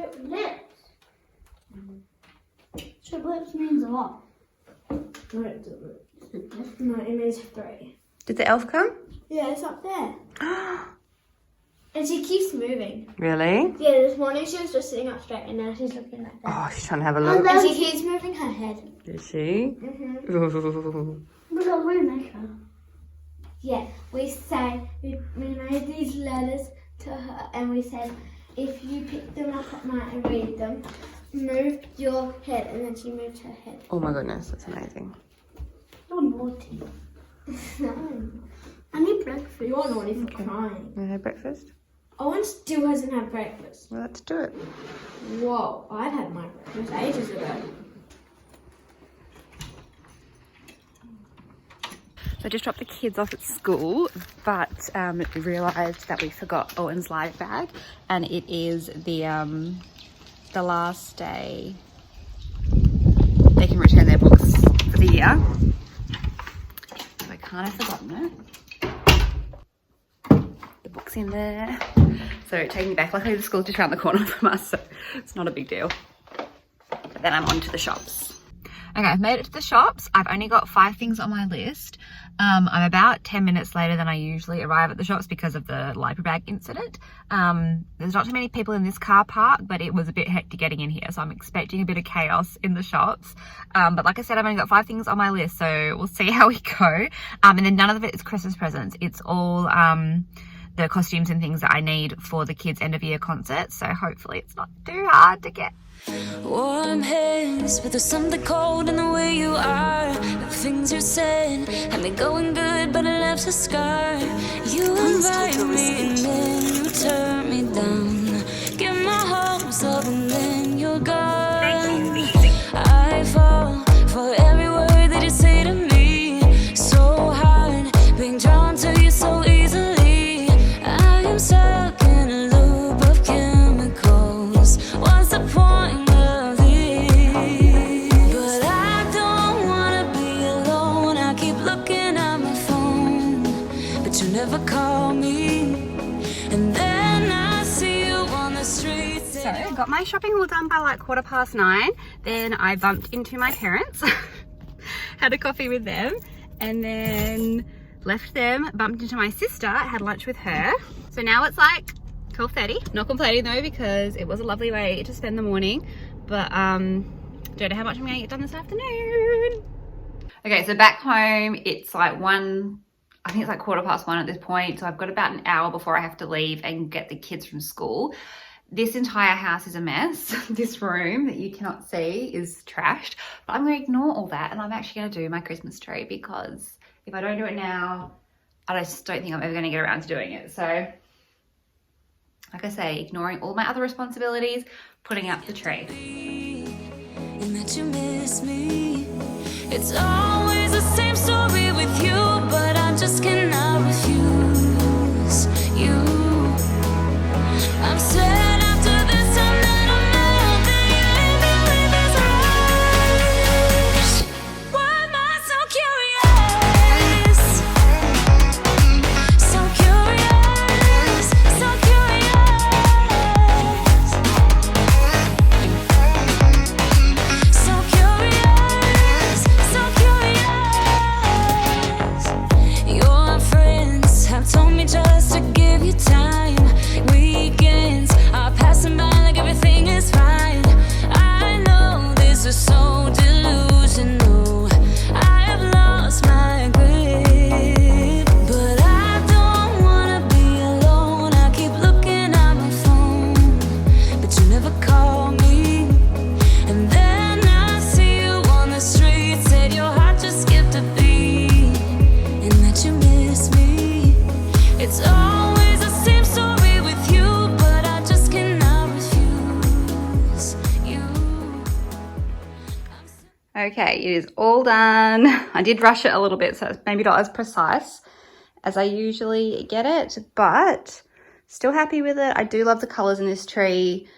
Triplets. Triplets means a lot. No, it doesn't. No, it means 3. Did the elf come? Yeah, it's up there. And she keeps moving. Really? Yeah, this morning she was just sitting up straight and now she's looking like that. Oh, she's trying to have a look. And she keeps moving her head. Is she? Mm-hmm. What are we making? Yeah, we made these letters to her and we said, if you pick them up at night and read them, move your head. And then she moved her head. Oh my goodness, that's amazing. You're naughty. No. I need breakfast. You're naughty for crying. Want to have breakfast? Owen still hasn't had breakfast. Well, let's do it. Whoa, I'd had my breakfast ages ago. So I just dropped the kids off at school, but realised that we forgot Owen's live bag, and it is the last day they can return their books for the year. So I can't have forgotten it. The book's in there. So taking me back, luckily the school's just around the corner from us, so it's not a big deal. But then I'm on to the shops. Okay, I've made it to the shops. I've only got 5 things on my list. I'm about 10 minutes later than I usually arrive at the shops because of the library bag incident. There's not too many people in this car park, but it was a bit hectic getting in here, so I'm expecting a bit of chaos in the shops. But like I said, I've only got 5 things on my list, so we'll see how we go. And then none of it is Christmas presents. It's all the costumes and things that I need for the kids' end of year concert, so hopefully it's not too hard to get. Warm hands, but there's something cold in the way you are. The things you said had me going good, but it left a scar. You invite me and then you turn me down. Get my hopes up and then you're gone. I fall for every word that you say to me. So hard, being drawn to you so easily. I am stuck in a loop of chemicals. What's the point? Never call me, and then I see you on the streets. So I got my shopping all done by like 9:15. Then I bumped into my parents, had a coffee with them, and then left them, bumped into my sister, had lunch with her. So now it's like 12:30. Not complaining though, because it was a lovely way to spend the morning, but don't know how much I'm gonna get done this afternoon. Okay, so back home it's like I think it's like 1:15 at this point, so I've got about an hour before I have to leave and get the kids from school. This entire house is a mess. This room that you cannot see is trashed, but I'm going to ignore all that and I'm actually going to do my Christmas tree, because if I don't do it now, I just don't think I'm ever going to get around to doing it. So, like I say, ignoring all my other responsibilities, putting up the tree. And that you miss me. It's always the same story with you, but I just cannot refuse you. I'm sad after this time that I'm out that you leave me with this rush. Why am I so curious? So curious, so curious. So curious, so curious. Your friends have told me just to give you time. Weekends are passing by like everything is fine. I know this is so delusional. I have lost my grip, but I don't wanna be alone. I keep looking at my phone, but you never call me. And then I see you on the street, said your heart just skipped a beat, and that you miss me. It's always the same story with you, but I just cannot refuse you. Okay, it is all done. I did rush it a little bit, so it's maybe not as precise as I usually get it, but still happy with it. I do love the colours in this tree.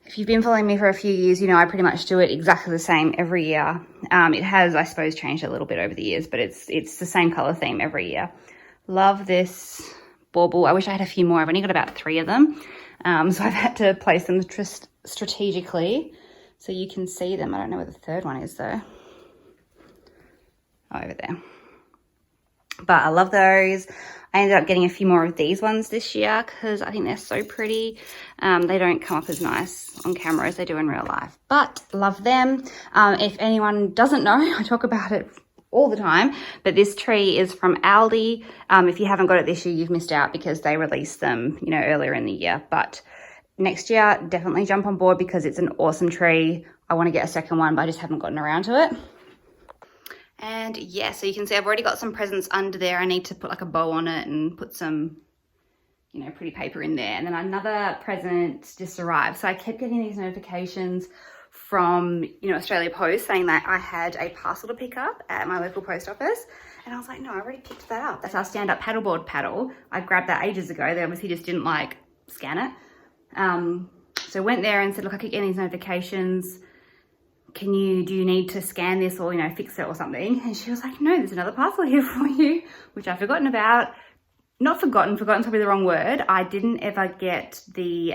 If you've been following me for a few years, you know I pretty much do it exactly the same every year. It has, I suppose, changed a little bit over the years, but it's the same colour theme every year. Love this bauble. I wish I had a few more. I've only got about 3 of them. So I've had to place them strategically so you can see them. I don't know where the third one is though. Oh, over there. But I love those. I ended up getting a few more of these ones this year because I think they're so pretty. They don't come up as nice on camera as they do in real life, but love them. If anyone doesn't know, I talk about it all the time, but this tree is from Aldi. If you haven't got it this year, you've missed out because they released them, you know, earlier in the year. But next year, definitely jump on board because it's an awesome tree. I want to get a second one, but I just haven't gotten around to it. And yeah, so you can see I've already got some presents under there. I need to put like a bow on it and put some, you know, pretty paper in there. And then another present just arrived. So I kept getting these notifications from, you know, Australia Post saying that I had a parcel to pick up at my local post office. And I was like, no, I already picked that up. That's our stand-up paddleboard paddle. I grabbed that ages ago. They obviously just didn't like scan it. So went there and said, look, I keep getting these notifications. Do you need to scan this or, you know, fix it or something? And she was like, no, there's another parcel here for you, which I've forgotten about. Not forgotten's probably the wrong word. I didn't ever get the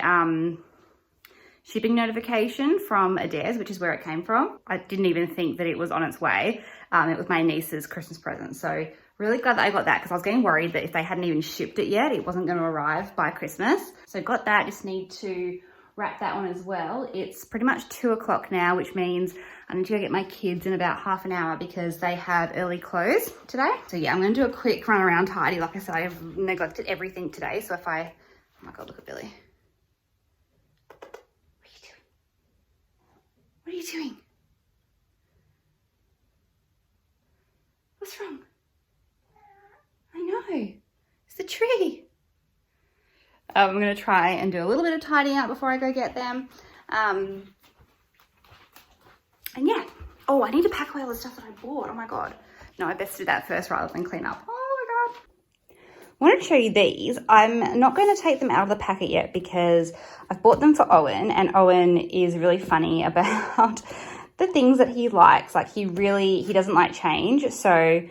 shipping notification from Adairs, which is where it came from. I didn't even think that it was on its way. It was my niece's Christmas present. So really glad that I got that because I was getting worried that if they hadn't even shipped it yet, it wasn't going to arrive by Christmas. So got that, just need to wrap that one as well. It's pretty much 2 o'clock now, which means I need to go get my kids in about half an hour because they have early close today. So yeah, I'm going to do a quick run around tidy. Like I said, I've neglected everything today. So if oh my God, look at Billy. What are you doing? What's wrong? I know, it's the tree. I'm going to try and do a little bit of tidying up before I go get them. And yeah. Oh, I need to pack away all the stuff that I bought. Oh my God. No, I best do that first rather than clean up. Oh my God. I want to show you these. I'm not going to take them out of the packet yet because I've bought them for Owen, and Owen is really funny about the things that he likes. Like he doesn't like change. So,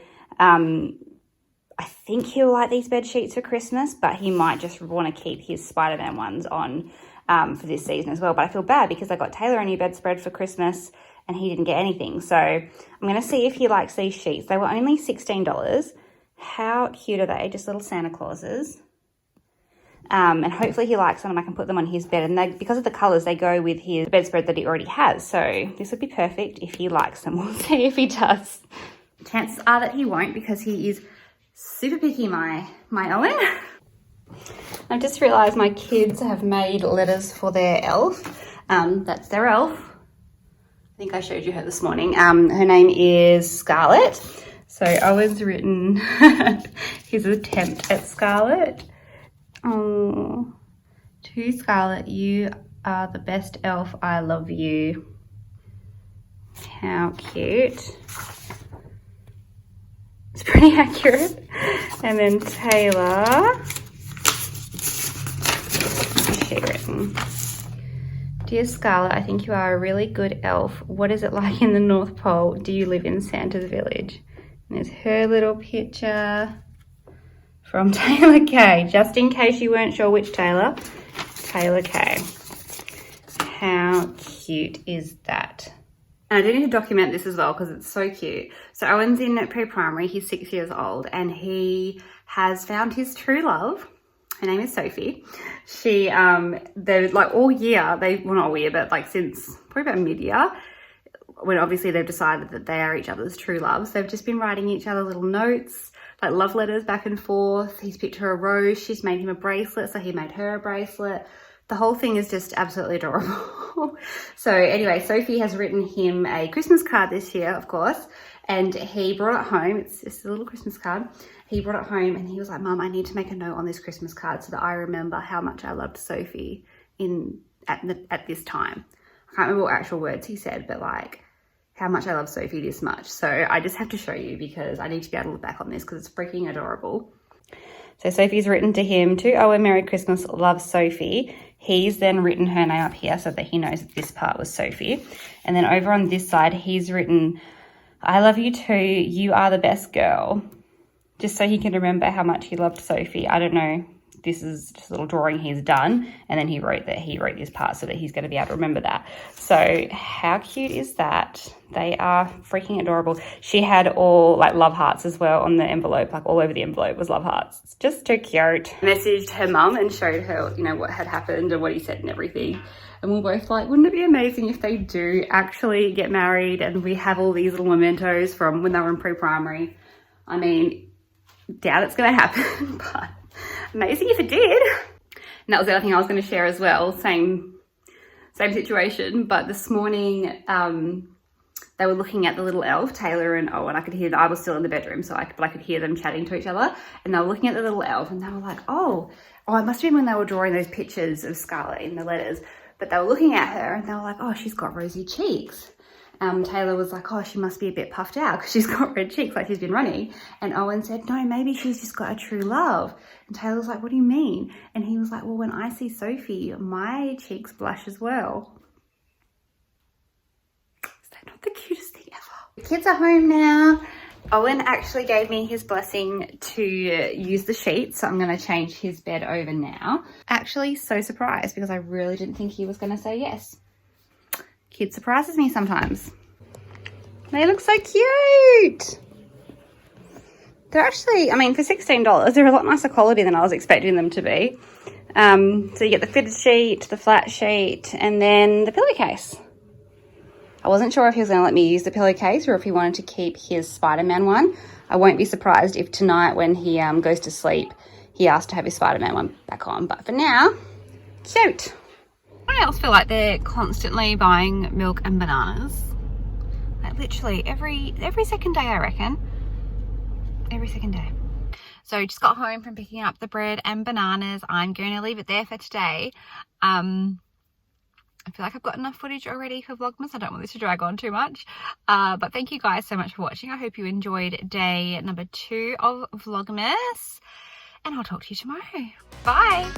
I think he'll like these bed sheets for Christmas, but he might just want to keep his Spider-Man ones on for this season as well. But I feel bad because I got Taylor a new bedspread for Christmas and he didn't get anything. So I'm going to see if he likes these sheets. They were only $16. How cute are they? Just little Santa Clauses. And hopefully he likes them and I can put them on his bed. And because of the colours, they go with his bedspread that he already has. So this would be perfect if he likes them. We'll see if he does. Chances are that he won't because he is super picky, my Owen. I've just realised my kids have made letters for their elf. That's their elf. I think I showed you her this morning. Her name is Scarlett. So Owen's written his attempt at Scarlett. Oh, to Scarlett, you are the best elf. I love you. How cute. It's pretty accurate. And then Taylor, what's she written? Dear Scarlett, I think you are a really good elf. What is it like in the North Pole? Do you live in Santa's village? And there's her little picture from Taylor Kay. Just in case you weren't sure which Taylor, Taylor Kay. How cute is that? And I do need to document this as well because it's so cute. So Owen's in pre-primary, he's 6 years old, and he has found his true love. Her name is Sophie. She, they're like all year, well not all year, but like since probably about mid-year, when obviously they've decided that they are each other's true loves. They've just been writing each other little notes, like love letters back and forth. He's picked her a rose, she's made him a bracelet, so he made her a bracelet. The whole thing is just absolutely adorable. So anyway, Sophie has written him a Christmas card this year, of course, and he brought it home. It's just a little Christmas card. He brought it home and he was like, Mum, I need to make a note on this Christmas card so that I remember how much I loved Sophie at this time. I can't remember what actual words he said, but like how much I love Sophie this much. So I just have to show you because I need to be able to look back on this because it's freaking adorable. So Sophie's written to him, to Owen, Merry Christmas, love Sophie. He's then written her name up here so that he knows that this part was Sophie. And then over on this side, he's written, I love you too, you are the best girl. Just so he can remember how much he loved Sophie. I don't know this is just a little drawing he's done, and then he wrote this part so that he's going to be able to remember that. So how cute is that? They are freaking adorable. She had all like love hearts as well on the envelope, like all over the envelope was love hearts. It's just too cute. I messaged her mum and showed her, you know, what had happened and what he said and everything. And we're both like, wouldn't it be amazing if they do actually get married and we have all these little mementos from when they were in pre-primary? I mean, doubt it's going to happen, but amazing if it did. And that was the other thing I was going to share as well. Same situation, but this morning they were looking at the little elf, Taylor and Owen. I could hear that. I was still in the bedroom, so I could hear them chatting to each other. And they were looking at the little elf and they were like, oh, it must have been when they were drawing those pictures of Scarlett in the letters. But they were looking at her and they were like, oh, she's got rosy cheeks. Taylor was like, oh, she must be a bit puffed out because she's got red cheeks like she's been running. And Owen said, no, maybe she's just got a true love. And Taylor was like, what do you mean? And he was like, well, when I see Sophie, my cheeks blush as well. Is that not the cutest thing ever? The kids are home now. Owen actually gave me his blessing to use the sheets, so I'm going to change his bed over now. Actually, so surprised because I really didn't think he was going to say yes. Kid surprises me sometimes. They look so cute. They're actually, I mean, for $16, they're a lot nicer quality than I was expecting them to be. So you get the fitted sheet, the flat sheet, and then the pillowcase. I wasn't sure if he was going to let me use the pillowcase or if he wanted to keep his Spider-Man one. I won't be surprised if tonight when he goes to sleep, he asks to have his Spider-Man one back on. But for now, cute. I else feel like they're constantly buying milk and bananas. Like literally every second day, I reckon. Every second day. So just got home from picking up the bread and bananas. I'm going to leave it there for today. I feel like I've got enough footage already for Vlogmas. I don't want this to drag on too much. But thank you guys so much for watching. I hope you enjoyed day number 2 of Vlogmas. And I'll talk to you tomorrow. Bye.